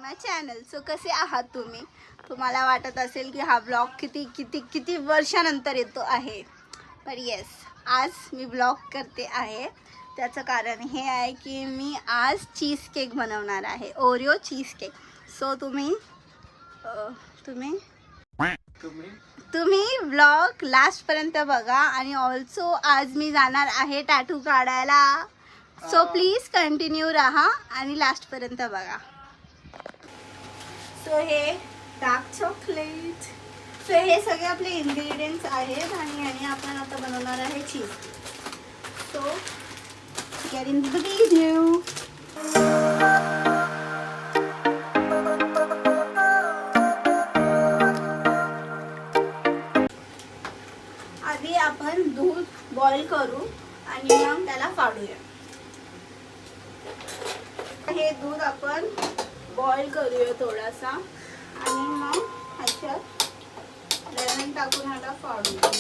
माय channel. So कसे आहात तुम्ही? तुम्हाला वाटत असेल की हा ब्लॉग किती वर्षानंतर येतो आहे, पर येस, आज मी ब्लॉग करते आहे. त्याचं कारण हे आहे की मी आज चीज केक बनवणार आहे, ओरिओ चीज केक. सो तुम्ही ब्लॉग लास्टपर्यंत बघा. आणि ऑल्सो आज मी जाणार आहे टॅटू काढायला. सो प्लीज कंटिन्यू राहा आणि लास्टपर्यंत बघा. सो हे डार्क चॉकलेट, सो हे सगळे आपले इन्ग्रेडियंट्स आहेत आणि आपण आता बनवणार आहे cheese. So get in the video. आधी आपण दूध बॉईल करू आणि मग त्याला फाडूया. हे दूध आपण बॉईल करूया थोडासा आणि मग ह्याच्यात लेमन टाकून ह्याला फाडूया.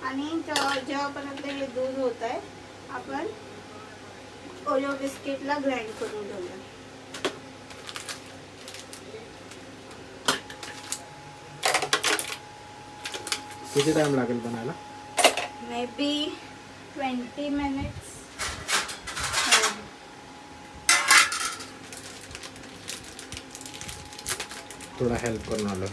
आणि जेव्हापर्यंत हे दूध होत आहे आपण ओरिओ बिस्किटला ग्राइंड करून घेऊया. किती टाइम लागेल बनायला? May be 20 minutes. थोड़ा हेल्प करून आलो.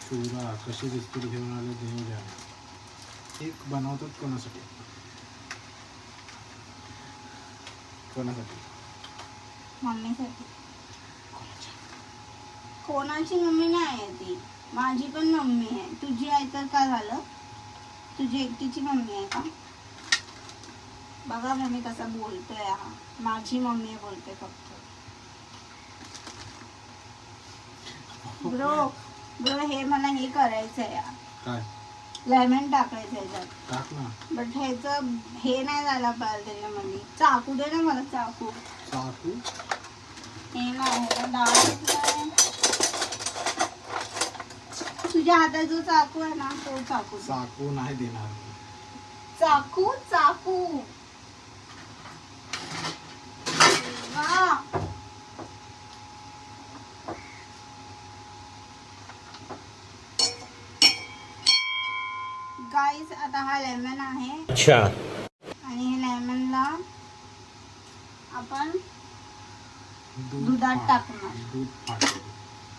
शिवरा कशी बिस्किट घेऊन आले देऊ द्या. एक बनवतात कोणासाठी? मम्मीसाठी. कोणाची मम्मी नाही आहे ती, माझी पण मम्मी आहे. तुझी आहे तर काय झालं? तुझी एकटीची मम्मी आहे का? बघा मम्मी कसा बोलतोय हा. माझी मम्मी बोलते फक्त. ब्रो हे मला हे करायचं आहे यार. काय? लेमन टाकायचं ह्याच्यात. टाक ना. बट ह्याचं हे नाही झाला पाहिजे त्याच्यामध्ये. चाकू दे ना मला. चाकू हे नाही डाळ. तुझ्या हातात जो चाकू आहे ना तो चाकू नाही देणार. चाकू गाईज, आता हा लेमन आहे. अच्छा. आणि हे लेमनला आपण दुधात टाकणार. दूध फाटेल.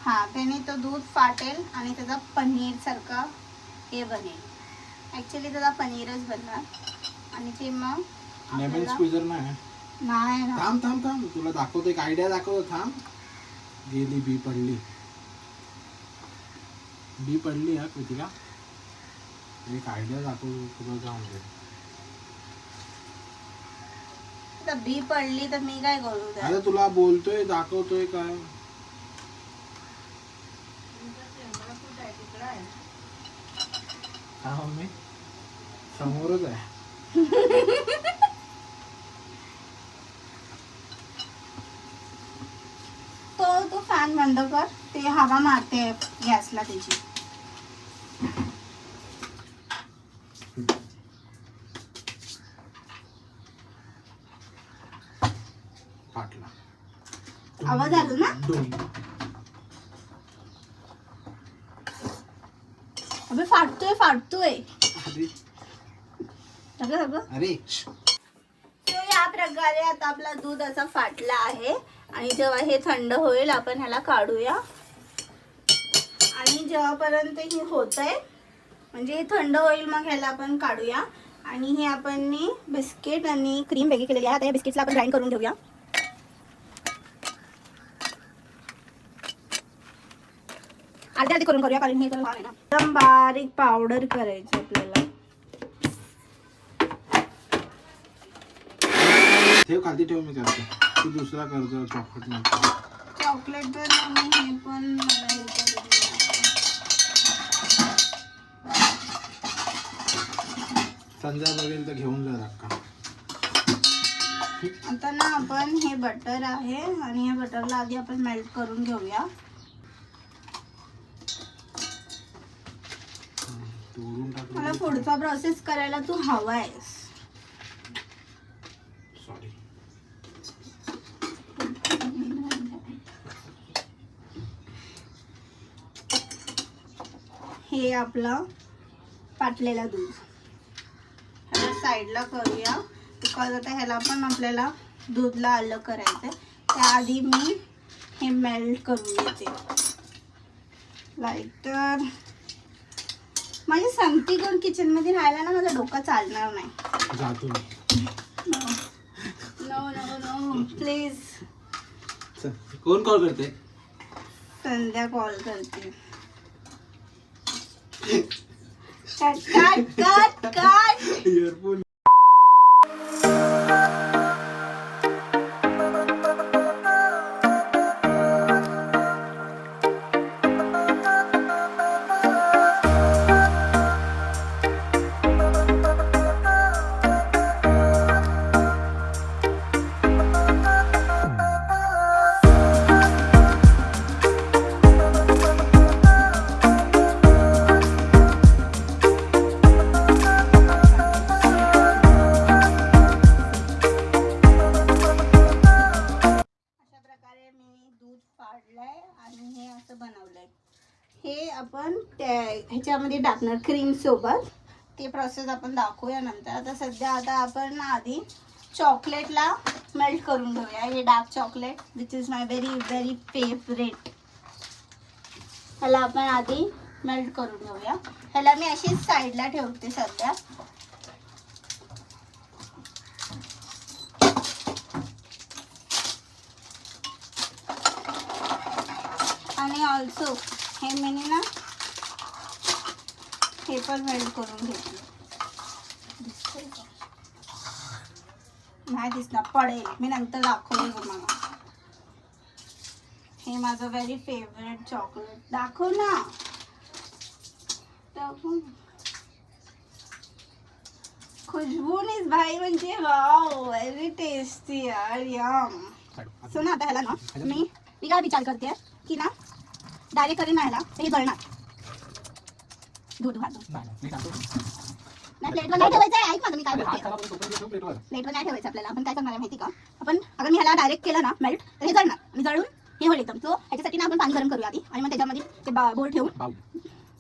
हा, त्याने तो दूध फाटेल आणि त्याचा पनीर सारखा हे बनेल. ऍक्च्युली त्याचा पनीरच बनणार. आणि ते मग लेमन स्क्वीझर नाही ना. थांब तुला दाखवतो. एक आयडिया दाखवतो. थांब. गेली बी पडली हा कृतिका. एक आयडिया दाखवतो तुला. जाऊन दे. तर बी पडली तर मी काय करू? अरे तुला बोलतोय, दाखवतोय काय. हा मम्मी समोरच आहे. तो फॅन बंद कर. ते हवा मारते गॅसला त्याची. फाटला. आवाज आला ना? अबे फाटतोय. अरे तो या प्रकारे आता आपला दूध असा फाटला आहे. आणि जेव्हा हे थंड होईल आपण ह्याला काढूया. आणि जेव्हापर्यंत हे होतंय म्हणजे हे थंड होईल मग ह्याला आपण काढूया. आणि हे आपण बिस्किट आणि क्रीम वेगळी केलेली आहे. आता या बिस्किटला आपण ग्राइंड करून घेऊया. अर्धी करून करूया कारण हे करून आहे ना. एकदम बारीक पावडर करायची आपल्याला. खाली ठेव. मी करतो. तू दुसरा करतो. चॉकलेट पण आणि हे पण मला हे करून द्या. संध्या बघेल तर घेऊन जा. आता ना आपण हे बटर आहे आणि हे बटरला आधी आपण मेल्ट करून घेऊया. तोडून टाकलं. मला पुढचा प्रोसेस करायला तू हवायस. सॉरी. हे आपलं पाटलेलं दूध ह्याला साईडला करूया, बिकॉज आता ह्याला पण आपल्याला दूधला अलग करायचं आहे. त्याआधी मी हे मेल्ट करून घेते. लाईटर माझी संगती करून किचनमध्ये राहायला ना माझं डोकं चालणार नाही. जातो मी. No no no please. कोण कॉल करते? संध्या कॉल करते. Cut cut cut cut. Earphone. आणि हे असं बनवलंय. हे आपण ह्याच्यामध्ये टाकणार क्रीम सोबत. ते प्रोसेस आपण दाखवूया नंतर. आता सध्या आपण आधी चॉकलेटला मेल्ट करून घेऊया. हे dark chocolate which is my very very favourite. ह्याला आपण आधी मेल्ट करून घेऊया. ह्याला मी अशीच साईडला ठेवते सध्या. आणि ऑल्सो हे मी ना हे पण मेल्ट करून घेतलं. नाही दिसणार, पडेल. मी नंतर दाखवले तुम्हाला. हे माझं व्हेरी फेवरेट चॉकलेट. दाखव ना, दाखव. खुशबूनीच भाई म्हणजे वाव, व्हेरी टेस्टी यार. यम. सो ना आता ह्याला ना मी काय विचार करते की ना डायरेक्ट करीन ना ह्याला हे जळणार. दूध घालतो नाही, प्लेटवर नाही ठेवायचं आहे. ऐक माझं मी काय बोलते. प्लेटवर नाही ठेवायचं आपल्याला. आपण काय करणार आहे माहिती का, आपण अगर मी ह्याला डायरेक्ट केलं ना मेल्ट तर हे जळणार आणि जळून हे होईल एकदम. सो ह्याच्यासाठी ना आपण पाणी गरम करूया आधी आणि मग त्याच्यामध्ये ते बोल ठेवून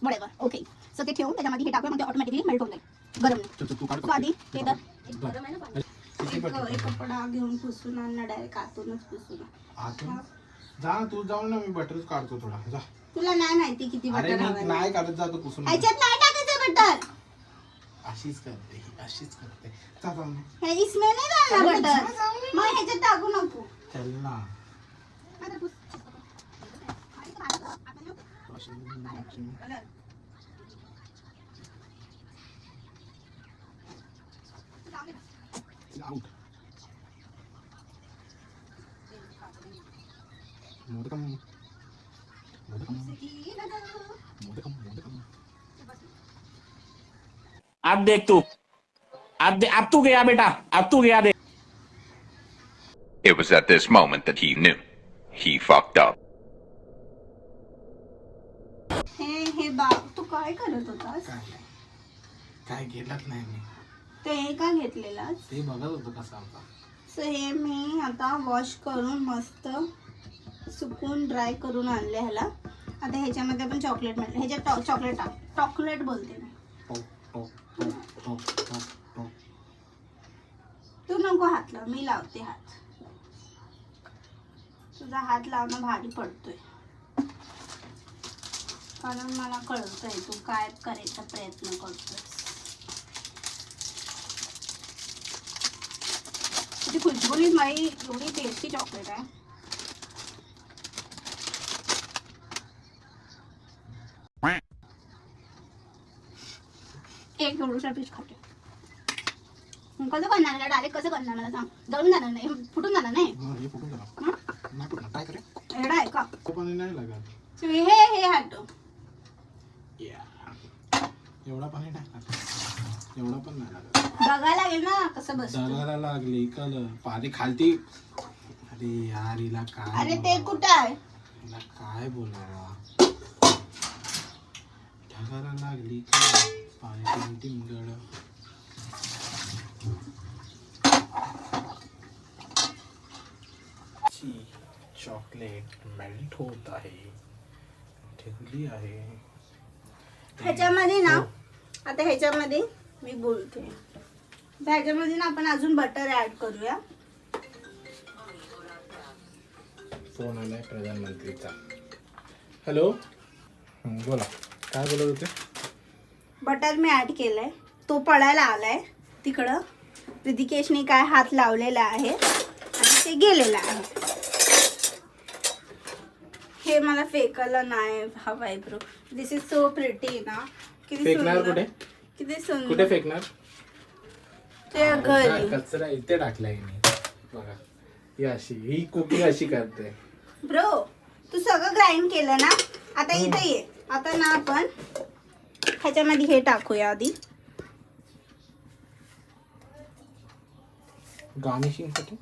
वडेवर ओके. सो ते ठेवून त्याच्यामध्ये हे टाकूया, मग ते ऑटोमॅटिकली मेल्ट होऊन जाईल गरम. सो आधी ते तर गरम आहे ना पाणी. एक कपडा घेऊन पुसून आणणं, डायरेक्ट आतूनच पुसून. आतून जा, तू जाऊन ना, मी बटरच काढतो थोडा. जा. तुला नाही माहिती किती अरे बटर मी हवं. नाही काढत, जातो पुसून. ह्याच्यात नाही टाकायचं बटर. अशीच करते, अशीच करते. जा जाऊन. हे इसमें नाही घालणार बटर. मग ह्याच्यात टाकू नको. चल ना. आता पुस. आउट. मोदकम मोदकम मोदकम मोदकम. अब देख तू, अब तू गया बेटा, अब तू गया देख. It was at this moment that he knew. He fucked up. हे बाप, तू काय करत होतास? काय घेतलंच नाही मी. ते का घेतलेलास? ते बघत होतो कसं आता. सो हे मी आता वॉश करून मस्त सुकून ड्राय करून आणले ह्याला. आता ह्याच्यामध्ये आपण चॉकलेट मिळेल. ह्याच्यात चॉकलेट टाक. चॉकलेट बोलते मी. तू नको हात लाव, मी लावते हात. तुझा हात लावणं भारी पडतोय कारण मला कळतंय तू काय करायचा प्रयत्न करतोय. ती खुशबुनीच माझी एवढी टेस्टी चॉकलेट आहे. एक एवढूसा पीस खाते. कसं करणार मला, डायरेक्ट कसं करणार मला सांग. जळून जाणार नाही, फुटून जाणार नाही. हे फुटून गेला. नाही फुटणार, काय करे. एवढा आहे का? पाणी नाही लागत. हे हटो. एवढा पाणी नाही लागत, एवढा पण नाही लागत. बघायला लागेल ना कसं बसतो. दगाला लागली कल पाणी खालती. अरे यार हिला काय अरे ते कुठं आहे? हिला काय बोलावा. ढगाला लागली का पाणी टिंगड. चॉकलेट मेल्ट होत आहे, ठेवली आहे. ह्याच्यामध्ये ना आता ह्याच्यामध्ये मी बोलते ह्याच्यामध्ये ना आपण अजून बटर ऍड करूया. फोन आलाय प्रधानमंत्रीचा. हॅलो, बोला काय बोलत होते. बटर मी ऍड केलंय, तो पडायला आलाय तिकडं. ऋतिकेशने काय हात लावलेला आहे आणि ते गेलेलं आहे. हे मला फेकायला नाही हवाय bro. This is so pretty ना. किती फेकणार सुंदर, कुठे? किती कुठे सुंदर. फेकणार. ते घरी कचरा इथे टाकलाय मी. बघा ही अशी, ही कुकिंग अशी करते. ब्रो. तू सगळं ग्राइंड केलं ना, आता इथे ये. आता ना आपण ह्याच्यामध्ये हे टाकूया आधी. गार्निशिंग साठी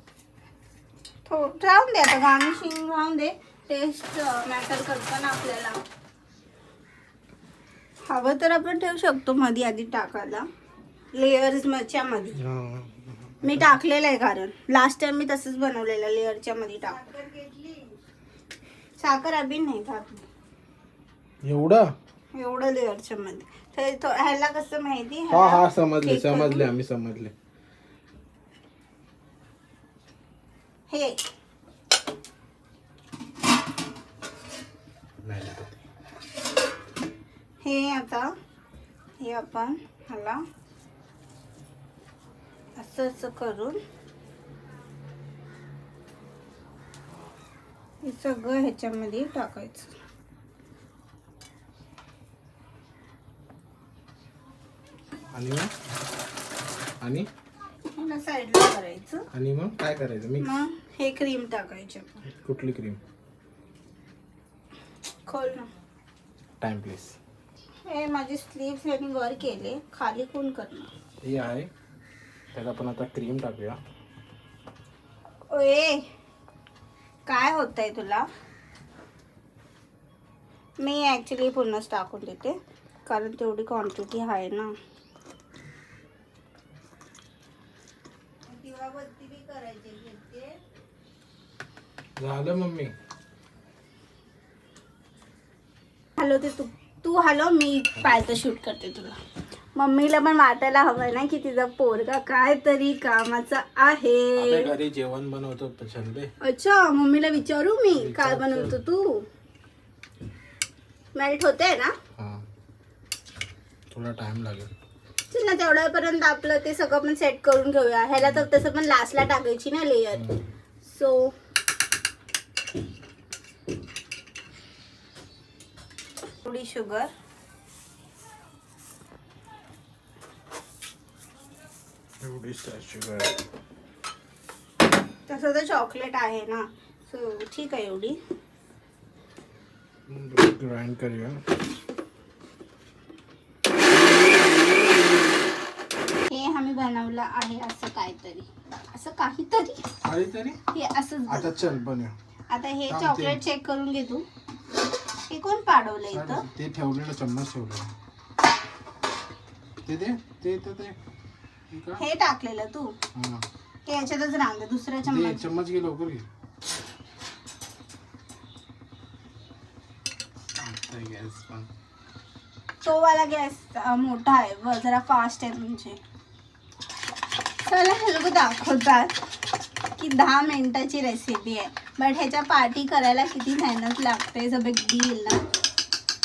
राहून दे आता, गार्निशिंग राहून दे. टेस्ट मॅटर करतं ना आपल्याला. हवं तर आपण ठेवू शकतो मध्ये आधी टाकायला लेयर्सच्या मध्ये. मी टाकलेलं आहे कारण लास्ट टाइम मी तसंच बनवलेलं लेयरच्या मध्ये टाक. साखर अभी नाही टाकली एवढं लेयरच्या मध्ये. ह्याला कसं माहिती. हा समजले आम्ही समजले. हे हे आता हे आपण ह्याला असं करून हे सगळं ह्याच्यामध्ये टाकायचं. आणि मग ह्याला साईडला करायचं. आणि मग काय करायचं. मी मग हे क्रीम टाकायची. कुठली क्रीम. खोल ना. Time please. हे माझी स्लीव्स ह्यानी वर केले, खाली कोण करणार. हे आहे त्यात आपण आता क्रीम टाकूया. ओए काय होतंय तुला. मी ॲक्च्युली पूर्णच टाकून देते कारण तेवढी क्वांटिटी आहे ना. झालं मम्मी. हॅलो ते तू हॅलो मी पायचं शूट करते तुला. मम्मीला पण वाटायला हवंय ना की तिचा पोरगा काय तरी कामाचा आहे. घरी जेवण बनवतो चल. अच्छा मम्मीला विचारू मी काय बनवतो तू. मेल्ट होते ना. थोडा टाइम लागेल. चल ना तेवढ्यापर्यंत आपलं ते सगळं पण सेट करून घेऊया. ह्याला तर तसं पण लास्टला टाकायची ना लेयर. सो थोडी शुगर. शुगर तसं तर चॉकलेट आहे ना. सो ठीक आहे एवढी. ग्राइंड करूया. हे आम्ही बनवलं आहे असं काहीतरी हे असं. आता चल बनवूया. आता हे चॉकलेट चेक करून घे तू. हे कोण पाडवलं इथं. ते ठेवलेलं चम्मच ठेवलेलं ते हे टाकलेलं तू. हे याच्यातच राहून दे. दुसऱ्या चम्मच घे लवकर घे. तो वाला गॅस मोठा आहे व जरा फास्ट आहे तुमचे. चला हे लोक दाखवतात की 10 मिनिटाची रेसिपी आहे बट ह्याच्या पार्टी करायला किती मेहनत लागते. इज अ बिग डील ना.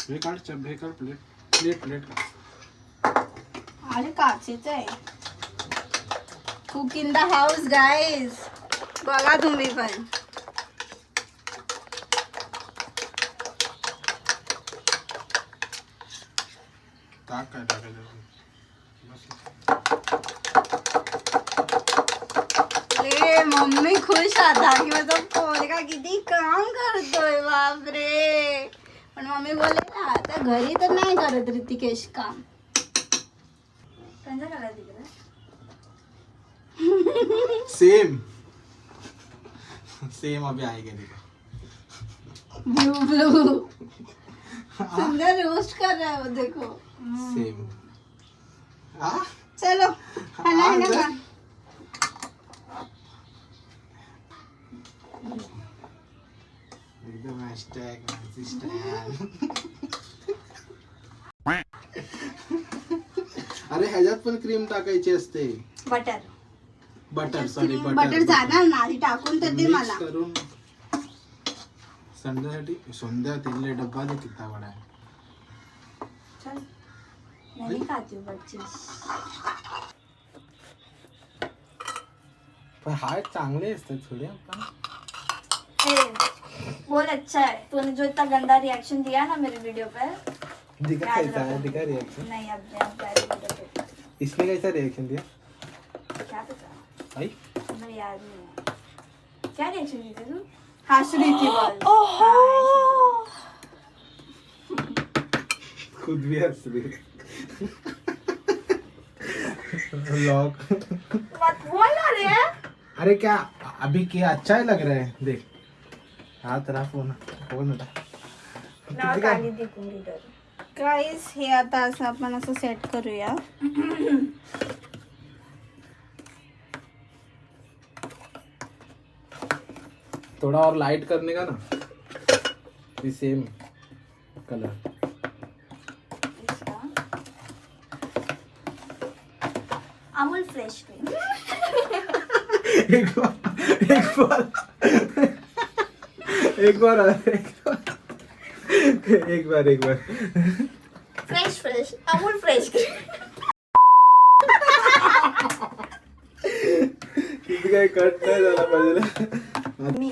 हे काढ प्लेट. अरे काचेचं आहे. Cook in the house guys. बघा तुम्ही पण. काय टाकायचं. अरे मम्मी खुश आता की माझा पोरगा किती काम करतोय. बापरे. पण मम्मी बोलले ना आता घरी तर नाही करत ऋतिकेश काम. सेम सेम अभी आएगा देखो ब्लू ब्लू सुंदर रोस्ट कर रहा है वो, देखो। सेम चलो खाना है ना खा। एकदम hashtag Nancy Stan. अरे ह्याच्यात पण क्रीम टाकायची असते. बटर बटर सॉरी बटर जाणार ना आधी टाकून तर दे मला. करून संध्यासाठी संध्या तेल डब्बा दे कितना बड़ा है. चल मैं नहीं खाती हूँ बट चीज. पण हाय चांगले असतात थोडे. बोल अच्छा है, तूने जो इतना गंदा रिएक्शन दिया ना मेरे वीडियो पे. दिखा कैसा है, दिखा रिएक्शन. नहीं अब इसने कैसा रिएक्शन दिया क्या पता भाई. मुझे याद नहीं है क्या रिएक्शन दी थी तू. हंस रही थी बस. खुद भी हंस रही. व्लॉग. मत बोल रे. अरे क्या अभी क्या अच्छा ही लग रहा है. देख हाथ रहा फोन होता. ना खाली दिखूंगी तर. गाइस हे आता असं आपण असं सेट करूया. थोड़ा और लाइट करने का ना. Same colour. Amul fresh cream. एक बार फ्रेश अमूल फ्रेश क्रीम. किती काय कट नाही झाला पाहिजे. मी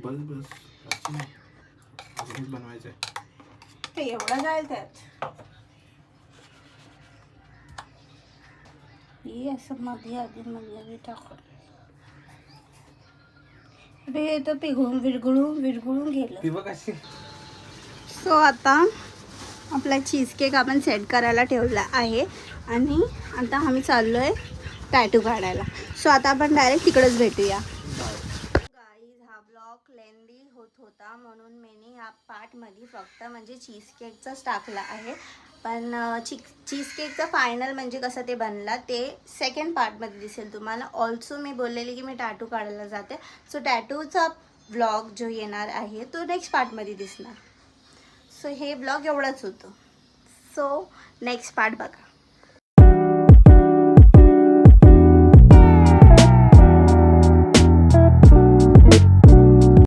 बस बनवायचं आहे. ते एवढं जाईल त्यात. हे असं मध्ये आधी टाकून हे तर विरघळून गेलं. ती बघ कशी. सो आता आपला चीज केक आपण सेट करायला ठेवला आहे आणि आता आम्ही चाललो आहे टॅटू काढायला. सो आता आपण डायरेक्ट तिकडेच भेटूया. गाईज हा ब्लॉग लेंदी होता म्हणून मी ह्या पार्टमध्ये फक्त म्हणजे चीज केकचाच टाकला आहे. पण चीज केकचा फायनल म्हणजे कसं ते बनला ते सेकंड पार्टमध्ये दिसेल तुम्हाला. ऑल्सो मी बोललेली की मी टॅटू काढायला जाते. सो टॅटूचा ब्लॉग जो येणार आहे तो नेक्स्ट पार्टमध्ये दिसणार. सो हे ब्लॉग एवढंच होतं. सो नेक्स्ट पार्ट बघा.